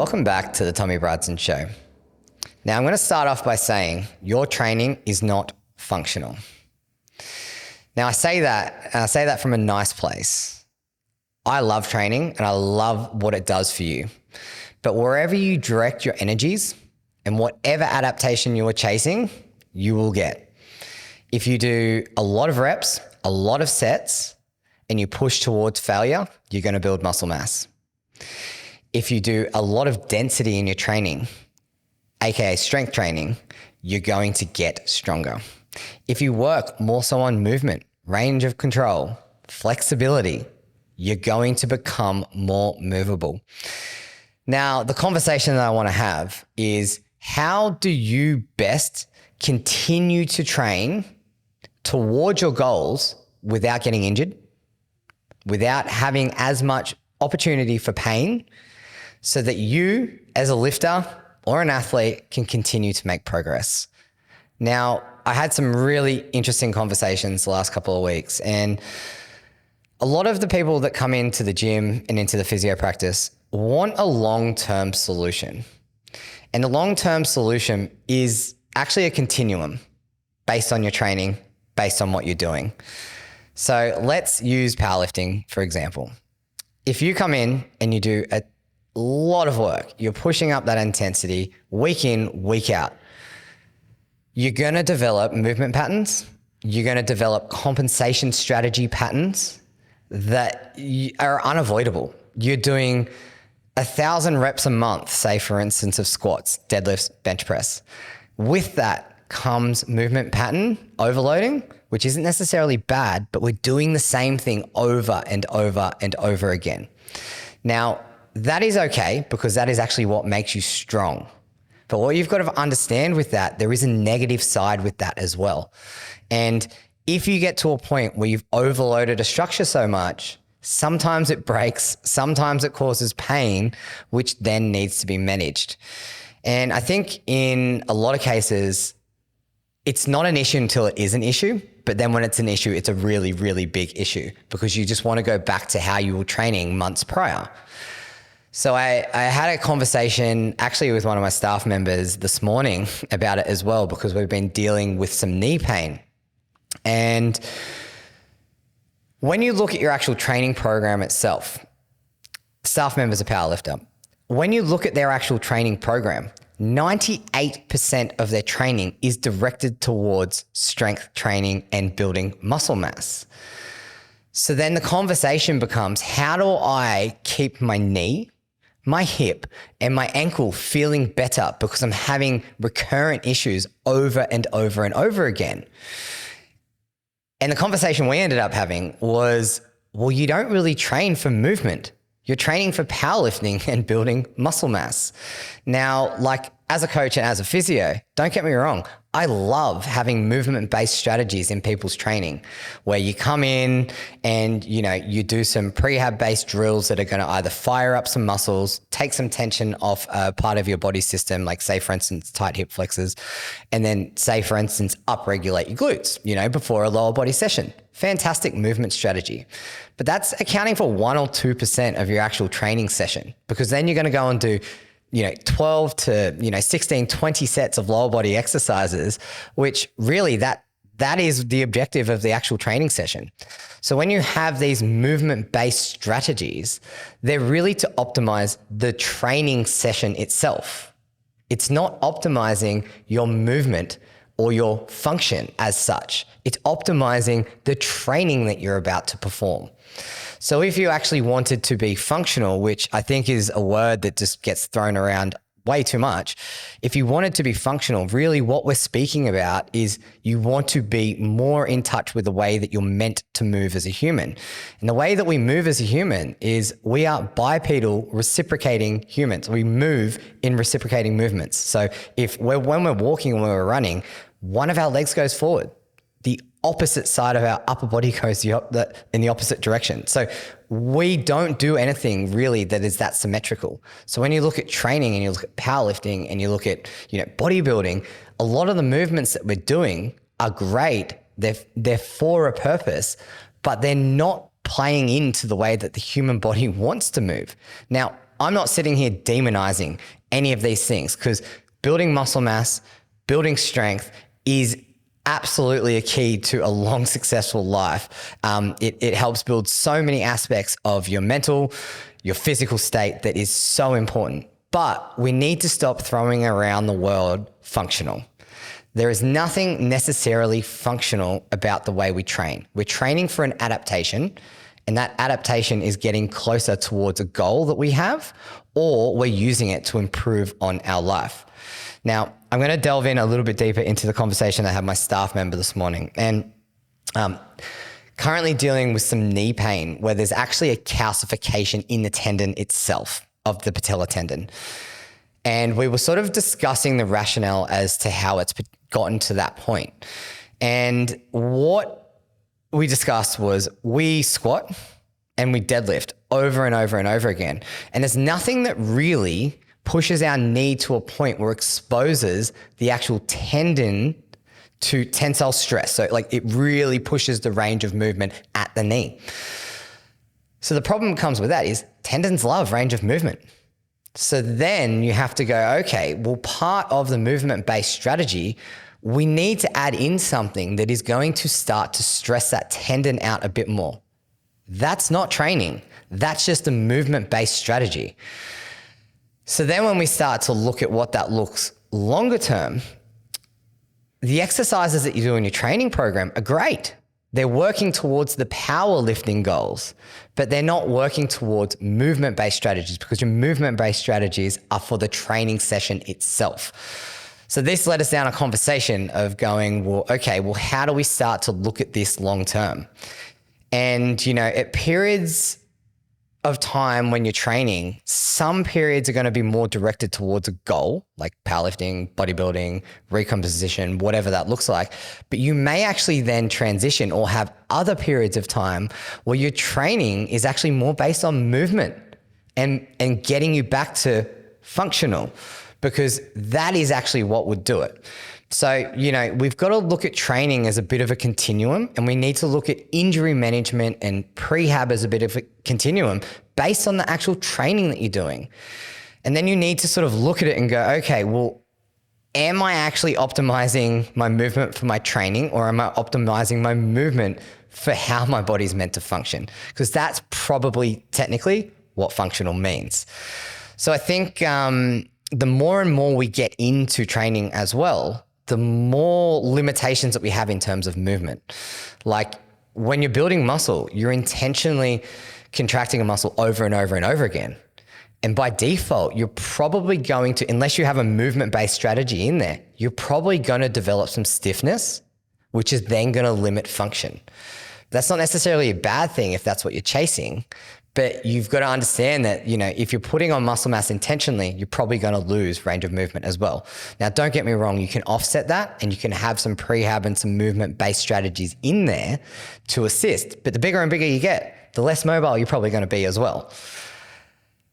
Welcome back to the Tommy Brideson Show. Now, I'm going to start off by saying your training is not functional. Now, I say that from a nice place. I love training and I love what it does for you. But wherever you direct your energies and whatever adaptation you are chasing, you will get. If you do a lot of reps, a lot of sets, and you push towards failure, you're going to build muscle mass. If you do a lot of density in your training, aka strength training, you're going to get stronger. If you work more so on movement, range of control, flexibility, you're going to become more movable. Now, the conversation that I want to have is, how do you best continue to train towards your goals without getting injured, without having as much opportunity for pain, so that you as a lifter or an athlete can continue to make progress? Now, I had some really interesting conversations the last couple of weeks, and a lot of the people that come into the gym and into the physio practice want a long-term solution. And the long-term solution is actually a continuum based on your training, based on what you're doing. So let's use powerlifting, for example. If you come in and you do a lot of work, you're pushing up that intensity week in, week out, you're going to develop movement patterns. You're going to develop compensation strategy patterns that are unavoidable. You're doing 1,000 reps a month, say for instance, of squats, deadlifts, bench press. With that comes movement pattern overloading, which isn't necessarily bad, but we're doing the same thing over and over and over again. Now, that is okay because that is actually what makes you strong. But what you've got to understand with that, there is a negative side with that as well. And if you get to a point where you've overloaded a structure so much, sometimes it breaks, sometimes it causes pain, which then needs to be managed. And I think in a lot of cases, it's not an issue until it is an issue. But then when it's an issue, it's a really, really big issue because you just want to go back to how you were training months prior. So I had a conversation actually with one of my staff members this morning about it as well, because we've been dealing with some knee pain. And when you look at your actual training program itself, staff members are powerlifter. When you look at their actual training program, 98% of their training is directed towards strength training and building muscle mass. So then the conversation becomes, how do I keep my knee, my hip, and my ankle feeling better because I'm having recurrent issues over and over and over again? And the conversation we ended up having was, well, you don't really train for movement. You're training for powerlifting and building muscle mass. Now, like as a coach and as a physio, don't get me wrong, I love having movement-based strategies in people's training where you come in and, you do some prehab-based drills that are going to either fire up some muscles, take some tension off a part of your body system, like say, for instance, tight hip flexors, and then say, for instance, upregulate your glutes, before a lower body session. Fantastic movement strategy. But that's accounting for 1 or 2% of your actual training session, because then you're going to go and do 12 to 16, 20 sets of lower body exercises, which really that is the objective of the actual training session. So when you have these movement-based strategies, they're really to optimize the training session itself. It's not optimizing your movement or your function as such. It's optimizing the training that you're about to perform. So if you actually wanted to be functional, which I think is a word that just gets thrown around way too much, if you wanted to be functional, really what we're speaking about is you want to be more in touch with the way that you're meant to move as a human. And the way that we move as a human is we are bipedal reciprocating humans. We move in reciprocating movements. So when we're walking and when we're running, one of our legs goes forward. The opposite side of our upper body goes in the opposite direction. So we don't do anything really that is that symmetrical. So when you look at training and you look at powerlifting and you look at bodybuilding, a lot of the movements that we're doing are great. They're for a purpose, but they're not playing into the way that the human body wants to move. Now, I'm not sitting here demonizing any of these things, because building muscle mass, building strength is absolutely a key to a long, successful life. It helps build so many aspects of your mental, your physical state that is so important. But we need to stop throwing around the word functional. There is nothing necessarily functional about the way we train. We're training for an adaptation, and that adaptation is getting closer towards a goal that we have, or we're using it to improve on our life. Now, I'm going to delve in a little bit deeper into the conversation I had with my staff member this morning, and currently dealing with some knee pain where there's actually a calcification in the tendon itself of the patellar tendon. And we were sort of discussing the rationale as to how it's gotten to that point. And what we discussed was we squat and we deadlift over and over and over again. And there's nothing that really pushes our knee to a point where it exposes the actual tendon to tensile stress. So like it really pushes the range of movement at the knee. So the problem comes with that is tendons love range of movement. So then you have to go, okay, well, part of the movement-based strategy, we need to add in something that is going to start to stress that tendon out a bit more. That's not training. That's just a movement-based strategy. So then when we start to look at what that looks longer term, the exercises that you do in your training program are great. They're working towards the powerlifting goals, but they're not working towards movement-based strategies, because your movement-based strategies are for the training session itself. So this led us down a conversation of going, well, okay, well, how do we start to look at this long term? And, at periods of time when you're training, some periods are going to be more directed towards a goal, like powerlifting, bodybuilding, recomposition, whatever that looks like. But you may actually then transition or have other periods of time where your training is actually more based on movement and getting you back to functional, because that is actually what would do it. So, we've got to look at training as a bit of a continuum, and we need to look at injury management and prehab as a bit of a continuum based on the actual training that you're doing. And then you need to sort of look at it and go, okay, well, am I actually optimizing my movement for my training, or am I optimizing my movement for how my body's meant to function? Because that's probably technically what functional means. So I think the more and more we get into training as well, the more limitations that we have in terms of movement. Like when you're building muscle, you're intentionally contracting a muscle over and over and over again. And by default, you're probably going to, unless you have a movement-based strategy in there, you're probably going to develop some stiffness, which is then going to limit function. That's not necessarily a bad thing if that's what you're chasing, but you've got to understand that, if you're putting on muscle mass intentionally, you're probably going to lose range of movement as well. Now, don't get me wrong, you can offset that and you can have some prehab and some movement-based strategies in there to assist. But the bigger and bigger you get, the less mobile you're probably going to be as well.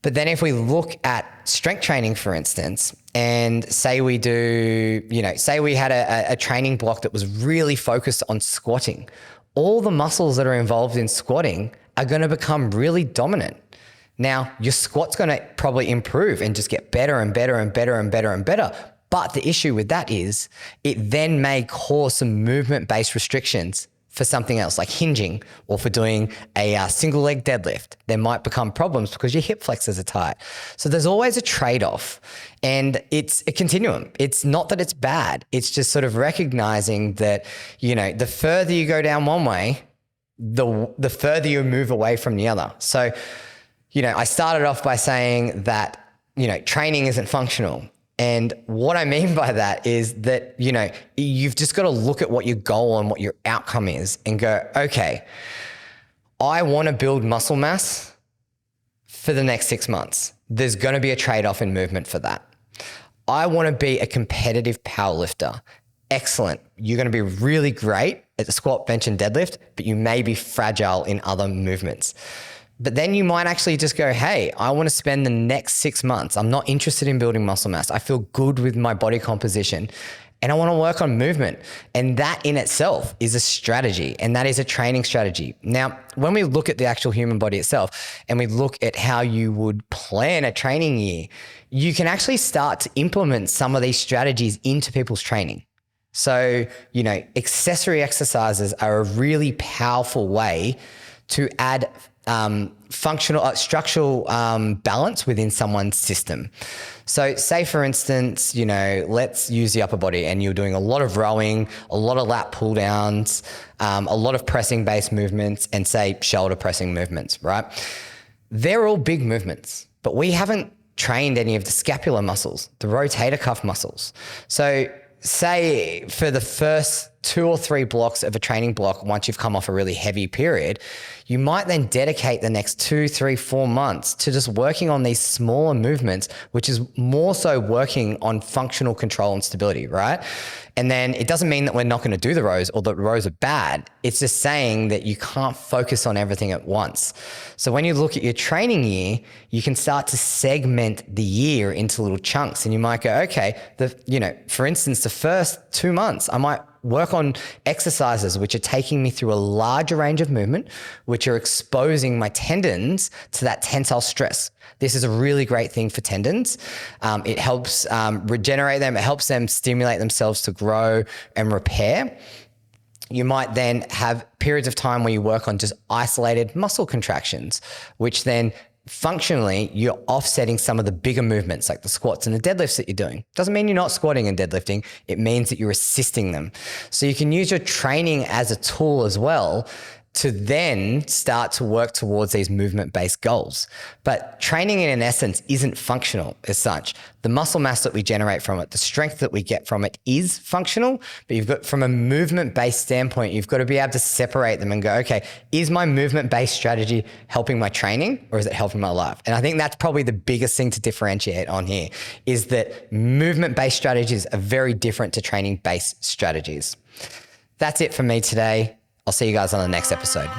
But then if we look at strength training, for instance, and say we do, say we had a training block that was really focused on squatting, all the muscles that are involved in squatting are going to become really dominant. Now, your squat's going to probably improve and just get better and better and better and better and better. But the issue with that is it then may cause some movement-based restrictions for something else, like hinging, or for doing a single leg deadlift. There might become problems because your hip flexors are tight. So there's always a trade-off, and it's a continuum. It's not that it's bad. It's just sort of recognizing that, the further you go down one way, the further you move away from the other. So, I started off by saying that, training isn't functional. And what I mean by that is that, you've just got to look at what your goal and what your outcome is and go, okay, I want to build muscle mass for the next 6 months. There's going to be a trade-off in movement for that. I want to be a competitive powerlifter. Excellent. You're going to be really great at the squat, bench, and deadlift, but you may be fragile in other movements. But then you might actually just go, hey, I want to spend the next 6 months. I'm not interested in building muscle mass. I feel good with my body composition. and I want to work on movement. And that in itself is a strategy, and that is a training strategy. Now, when we look at the actual human body itself and we look at how you would plan a training year, you can actually start to implement some of these strategies into people's training. So, accessory exercises are a really powerful way to add structural balance within someone's system. So say for instance, let's use the upper body and you're doing a lot of rowing, a lot of lat pull downs, a lot of pressing based movements, and say shoulder pressing movements, right? They're all big movements, but we haven't trained any of the scapular muscles, the rotator cuff muscles. So say for the first 2 or 3 blocks of a training block, once you've come off a really heavy period, you might then dedicate the next 2, 3, 4 months to just working on these smaller movements, which is more so working on functional control and stability, right? And then it doesn't mean that we're not going to do the rows or that the rows are bad. It's just saying that you can't focus on everything at once. So when you look at your training year, you can start to segment the year into little chunks, and you might go, okay, for instance, the first 2 months, I might work on exercises which are taking me through a larger range of movement, which are exposing my tendons to that tensile stress. This is a really great thing for tendons. It helps regenerate them. It helps them stimulate themselves to grow and repair. You might then have periods of time where you work on just isolated muscle contractions, which then functionally you're offsetting some of the bigger movements like the squats and the deadlifts that you're doing. Doesn't mean you're not squatting and deadlifting. It means that you're assisting them. So you can use your training as a tool as well to then start to work towards these movement-based goals. But training in essence isn't functional as such. The muscle mass that we generate from it, the strength that we get from it is functional, but you've got, from a movement-based standpoint, you've got to be able to separate them and go, okay, is my movement-based strategy helping my training or is it helping my life? And I think that's probably the biggest thing to differentiate on here, is that movement-based strategies are very different to training-based strategies. That's it for me today. I'll see you guys on the next episode.